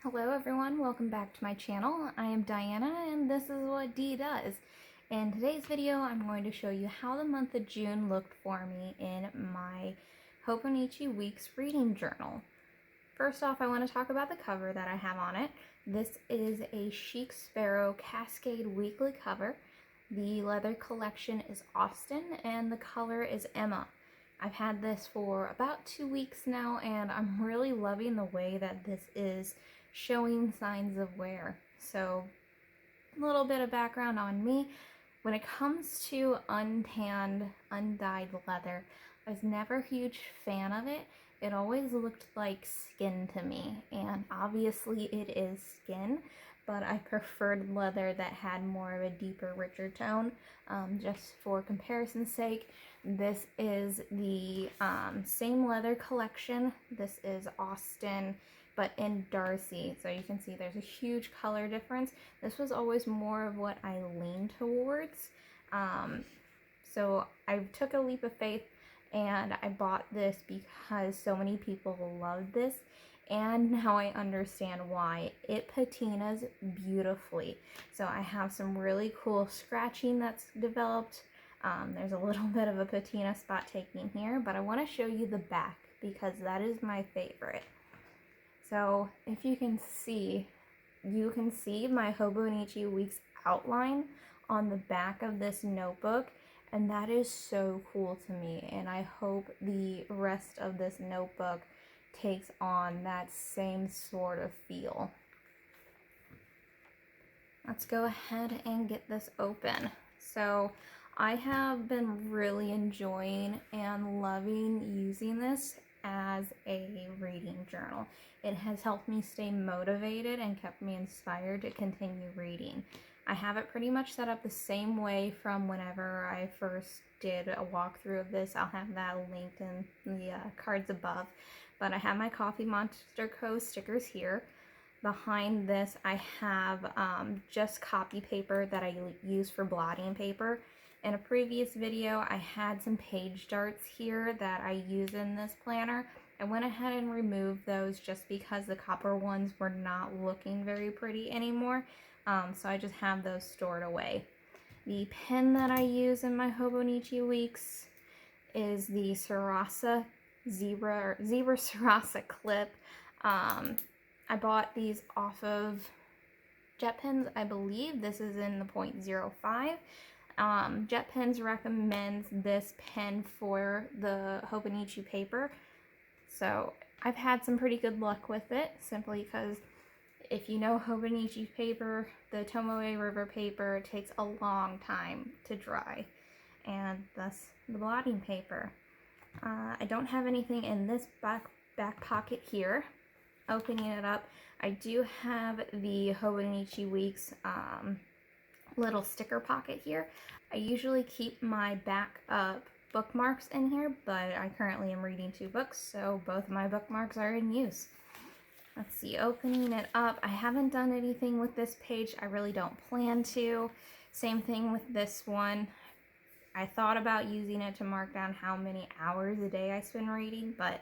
Hello everyone, welcome back to my channel. I am Diana and this is what D does. In today's video, I'm going to show you how the month of June looked for me in my Hobonichi Weeks reading journal. First off, I want to talk about the cover that I have on it. This is a Chic Sparrow Cascade weekly cover. The leather collection is Austin and the color is Emma. I've had this for about 2 weeks now and I'm really loving the way that this is showing signs of wear. So a little bit of background on me. When it comes to untanned, undyed leather, I was never a huge fan of it. It always looked like skin to me, and obviously it is skin, but I preferred leather that had more of a deeper, richer tone. Just for comparison's sake, this is the same leather collection. This is Austin, but in Darcy. So you can see there's a huge color difference. This was always more of what I leaned towards. So I took a leap of faith and I bought this because so many people loved this, and now I understand why. It patinas beautifully. So I have some really cool scratching that's developed. There's a little bit of a patina spot taking here, but I want to show you the back because that is my favorite. So if you can see my Hobonichi Weeks outline on the back of this notebook, and that is so cool to me, and I hope the rest of this notebook takes on that same sort of feel. Let's go ahead and get this open. So I have been really enjoying and loving using this as a reading journal. It has helped me stay motivated and kept me inspired to continue reading. I have it pretty much set up the same way from whenever I first did a walkthrough of this. I'll have that linked in the cards above. But I have my Coffee Monster Co. stickers here. Behind this I have just copy paper that I use for blotting paper. In a previous video I had some page darts here that I use in this planner. I went ahead and removed those just because the copper ones were not looking very pretty anymore. So I just have those stored away. The pen that I use in my Hobonichi Weeks is the Sarasa Zebra Sarasa clip. I bought these off of JetPens, I believe. This is in the 0.05. JetPens recommends this pen for the Hobonichi paper. So I've had some pretty good luck with it, simply because if you know Hobonichi paper, the Tomoe River paper takes a long time to dry, and thus the blotting paper. I don't have anything in this back pocket here. Opening it up, I do have the Hobonichi Weeks little sticker pocket here. I usually keep my backup bookmarks in here, but I currently am reading 2 books, so both of my bookmarks are in use. Let's see, opening it up, I haven't done anything with this page. I really don't plan to. Same thing with this one. I thought about using it to mark down how many hours a day I spend reading, but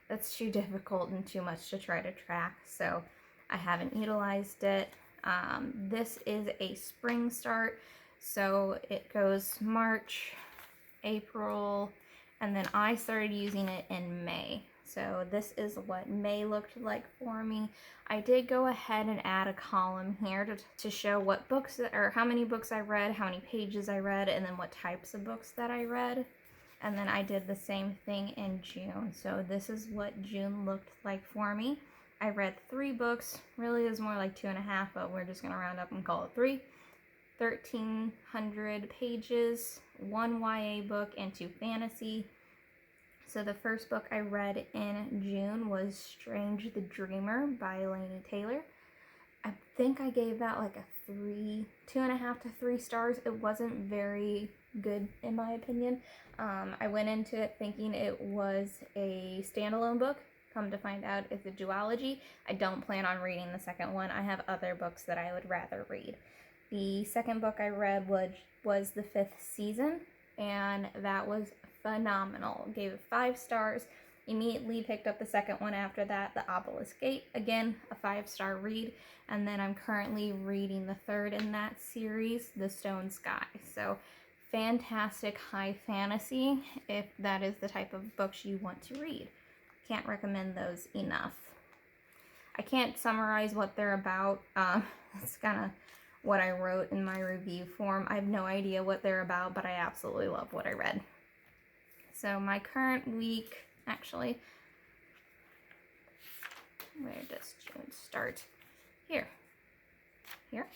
that's too difficult and too much to try to track, so I haven't utilized it. This is a spring start, so it goes March, April, and then I started using it in May. So this is what May looked like for me. I did go ahead and add a column here to show what books, or how many books I read, how many pages I read, and then what types of books that I read. And then I did the same thing in June. So this is what June looked like for me. I read 3 books. Really, it was more like 2.5, but we're just going to round up and call it 3. 1,300 pages, 1 YA book, and 2 fantasy. So the first book I read in June was Strange the Dreamer by Laini Taylor. I think I gave that like a 2.5 to 3 stars. It wasn't very good in my opinion. I went into it thinking it was a standalone book. Come to find out it's a duology. I don't plan on reading the second one. I have other books that I would rather read. The second book I read was The 5th Season, and that was phenomenal. Gave it 5 stars. Immediately picked up the second one after that, The Obelisk Gate. Again, a 5-star read. And then I'm currently reading the third in that series, The Stone Sky. So fantastic high fantasy, if that is the type of books you want to read. Can't recommend those enough. I can't summarize what they're about. It's kind of what I wrote in my review form. I have no idea what they're about, but I absolutely love what I read. So my current week, actually, where does June start? Here. Here.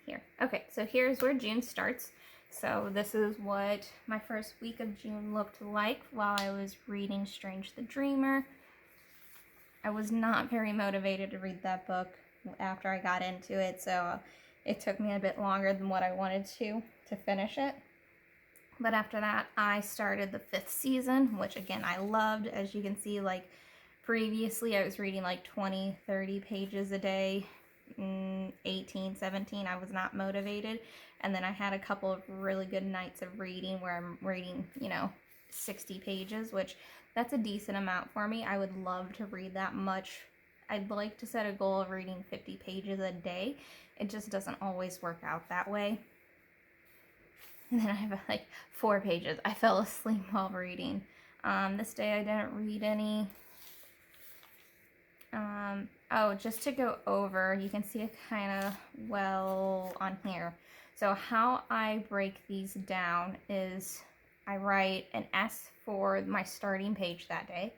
Here. Okay, so here's where June starts. So this is what my first week of June looked like while I was reading Strange the Dreamer. I was not very motivated to read that book after I got into it, so it took me a bit longer than what I wanted to finish it. But after that, I started the 5th season, which again, I loved. As you can see, like previously, I was reading like 20, 30 pages a day, 18, 17, I was not motivated. And then I had a couple of really good nights of reading where I'm reading, 60 pages, which that's a decent amount for me. I would love to read that much. I'd like to set a goal of reading 50 pages a day. It just doesn't always work out that way. And then I have like 4 pages. I fell asleep while reading. This day I didn't read any. Oh, just to go over, you can see it kind of well on here. So how I break these down is I write an S for my starting page that day,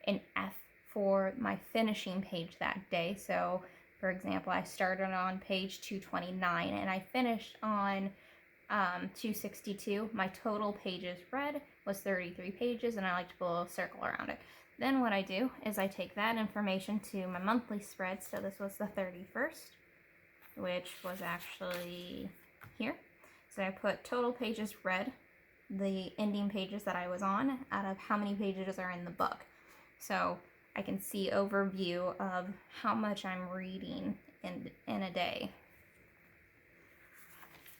an F for my finishing page that day. So, for example, I started on page 229 and I finished on 262. My total pages read was 33 pages, and I like to put a little circle around it. Then what I do is I take that information to my monthly spread. So this was the 31st, which was actually here. So I put total pages read, the ending pages that I was on, out of how many pages are in the book. So I can see overview of how much I'm reading in a day.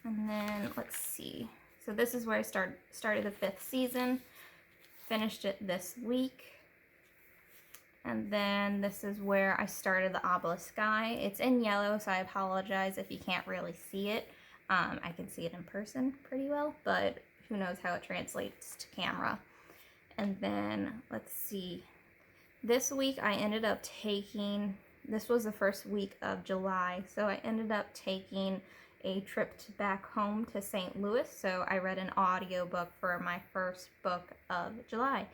And then, let's see. So this is where I started the 5th season. Finished it this week. And then this is where I started the Obelisk Sky. It's in yellow, so I apologize if you can't really see it. I can see it in person pretty well, but who knows how it translates to camera. And then, let's see. This week I ended up taking, this was the first week of July, so I ended up taking a trip back home to St. Louis. So I read an audiobook for my first book of July.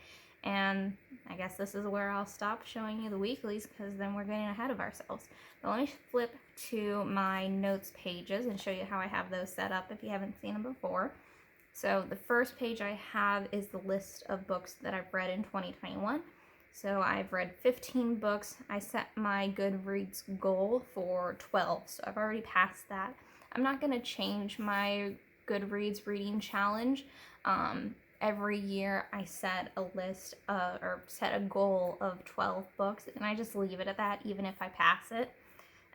And I guess this is where I'll stop showing you the weeklies, because then we're getting ahead of ourselves. But let me flip to my notes pages and show you how I have those set up if you haven't seen them before. So the first page I have is the list of books that I've read in 2021. So I've read 15 books. I set my Goodreads goal for 12, so I've already passed that. I'm not going to change my Goodreads reading challenge. Every year I set a list or set a goal of 12 books, and I just leave it at that even if I pass it.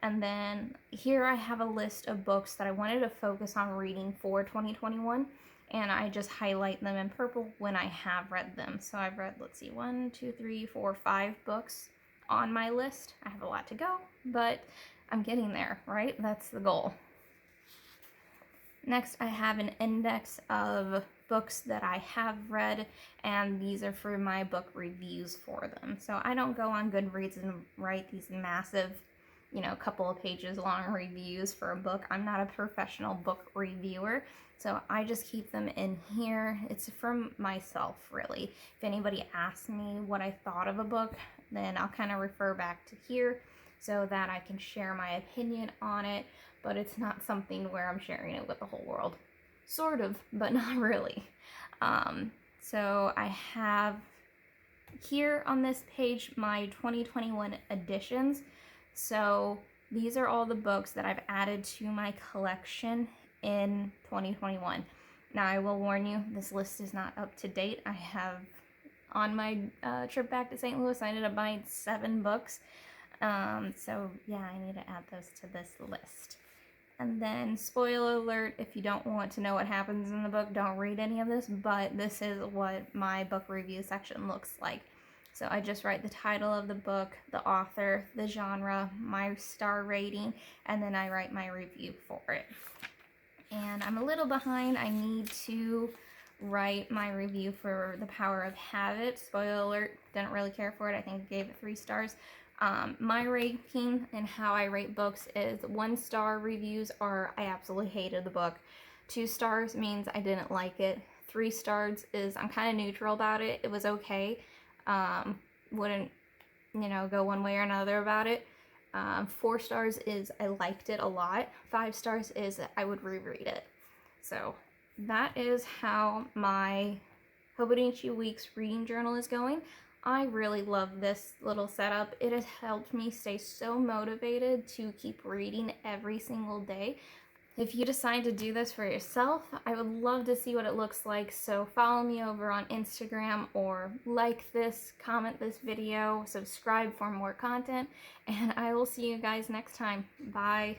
And then here I have a list of books that I wanted to focus on reading for 2021, and I just highlight them in purple when I have read them. So I've read, let's see, 1, 2, 3, 4, 5 books on my list. I have a lot to go, but I'm getting there, right? That's the goal. Next, I have an index of books that I have read, and these are for my book reviews for them. So I don't go on Goodreads and write these massive, couple of pages long reviews for a book. I'm not a professional book reviewer, so I just keep them in here. It's from myself, really. If anybody asks me what I thought of a book, then I'll kind of refer back to here so that I can share my opinion on it, but it's not something where I'm sharing it with the whole world. Sort of, but not really. So I have here on this page my 2021 editions. So these are all the books that I've added to my collection in 2021. Now I will warn you, this list is not up to date. I have, on my trip back to St. Louis, I ended up buying 7 books. So yeah, I need to add those to this list. And then, spoiler alert, if you don't want to know what happens in the book, don't read any of this, but this is what my book review section looks like. So I just write the title of the book, the author, the genre, my star rating, and then I write my review for it. And I'm a little behind. I need to write my review for The Power of Habit. Spoiler alert, didn't really care for it. I think I gave it 3 stars. My ranking and how I rate books is 1-star reviews are I absolutely hated the book. 2 stars means I didn't like it. 3 stars is I'm kind of neutral about it. It was okay. Wouldn't, go one way or another about it. 4 stars is I liked it a lot. 5 stars is I would reread it. So that is how my Hobonichi Week's reading journal is going. I really love this little setup. It has helped me stay so motivated to keep reading every single day. If you decide to do this for yourself, I would love to see what it looks like. So follow me over on Instagram, or like this, comment this video, subscribe for more content, and I will see you guys next time. Bye.